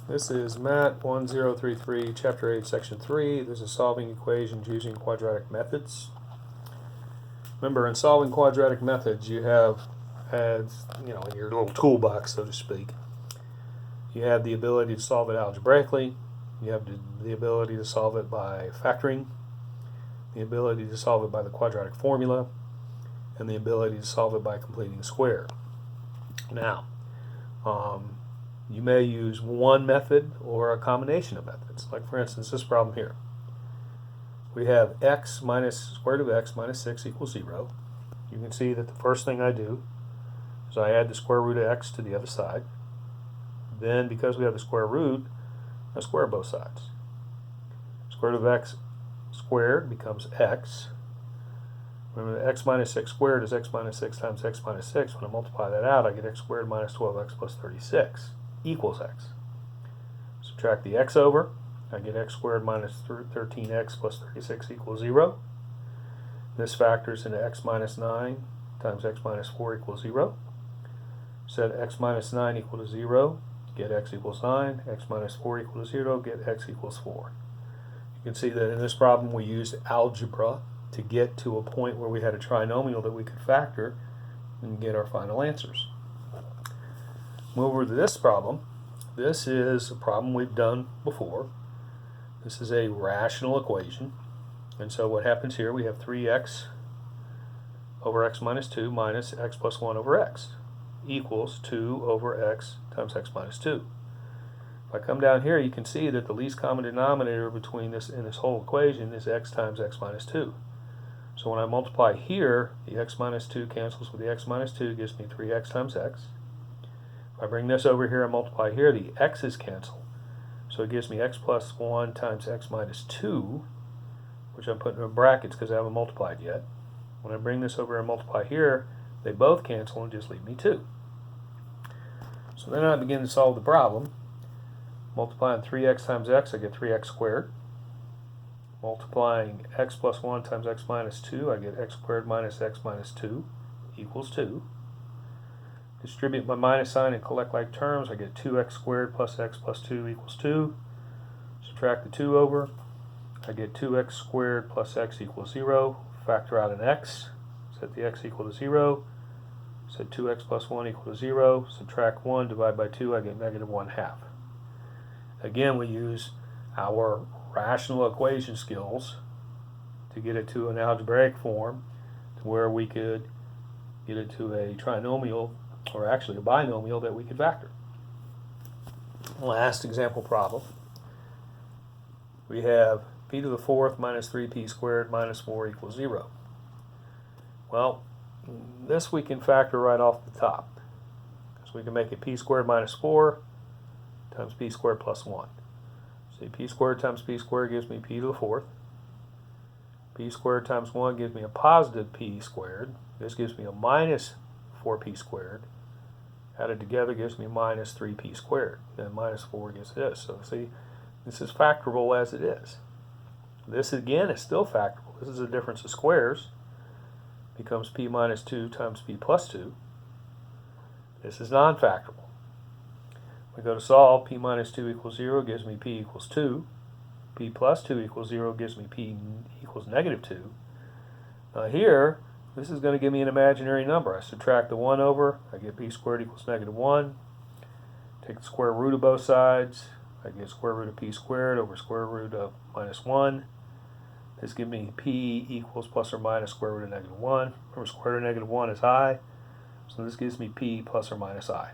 This is Matt 1033, Chapter 8, Section 3. This is solving equations using quadratic methods. Remember, in solving quadratic methods, you have, in your little toolbox, so to speak, you have the ability to solve it algebraically, you have the ability to solve it by factoring, the ability to solve it by the quadratic formula, and the ability to solve it by completing a square. Now, you may use one method or a combination of methods. Like, for instance, this problem here. We have x minus square root of x minus 6 equals 0. You can see that the first thing I do is I add the square root of x to the other side. Then, because we have the square root, I square both sides. Square root of x squared becomes x. Remember, x minus 6 squared is x minus 6 times x minus 6. When I multiply that out, I get x squared minus 12x plus 36 equals x. Subtract the x over, I get x squared minus 13x plus 36 equals 0. This factors into x minus 9 times x minus 4 equals 0. Set x minus 9 equal to 0, get x equals 9, x minus 4 equals 0, get x equals 4. You can see that in this problem we used algebra to get to a point where we had a trinomial that we could factor and get our final answers. Move over to this problem. This is a problem we've done before. This is a rational equation. And so what happens here, we have 3x over x minus 2 minus x plus 1 over x equals 2 over x times x minus 2. If I come down here, you can see that the least common denominator between this and this whole equation is x times x minus 2. So when I multiply here, the x minus 2 cancels with the x minus 2, gives me 3x times x. If I bring this over here and multiply here, the x's cancel. So it gives me x plus 1 times x minus 2, which I'm putting in brackets because I haven't multiplied yet. When I bring this over and multiply here, they both cancel and just leave me 2. So then I begin to solve the problem. Multiplying 3x times x, I get 3x squared. Multiplying x plus 1 times x minus 2, I get x squared minus x minus 2 equals 2. Distribute my minus sign and collect like terms, I get 2x squared plus x plus 2 equals 2. Subtract the 2 over, I get 2x squared plus x equals 0. Factor out an x, set the x equal to 0. Set 2x plus 1 equal to 0. Subtract 1, divide by 2, I get negative 1/2. Again, we use our rational equation skills to get it to an algebraic form to where we could get it to a trinomial, or actually a binomial, that we could factor. Last example problem. We have p to the 4th minus 3p squared minus 4 equals 0. Well, this we can factor right off the top, because we can make it p squared minus 4 times p squared plus 1. See, p squared times p squared gives me p to the 4th. P squared times 1 gives me a positive p squared. This gives me a minus 4p squared. Added together gives me minus 3p squared. Then minus 4 gives this. So see, this is factorable as it is. This again is still factorable. This is a difference of squares. Becomes p minus 2 times p plus 2. This is non-factorable. We go to solve. P minus 2 equals 0 gives me p equals 2. P plus 2 equals 0 gives me p equals negative 2. Now here, this is going to give me an imaginary number. I subtract the 1 over, I get p squared equals negative 1. Take the square root of both sides, I get square root of p squared over square root of minus 1. This gives me p equals plus or minus square root of negative 1. Remember, square root of negative 1 is I, so this gives me p plus or minus I.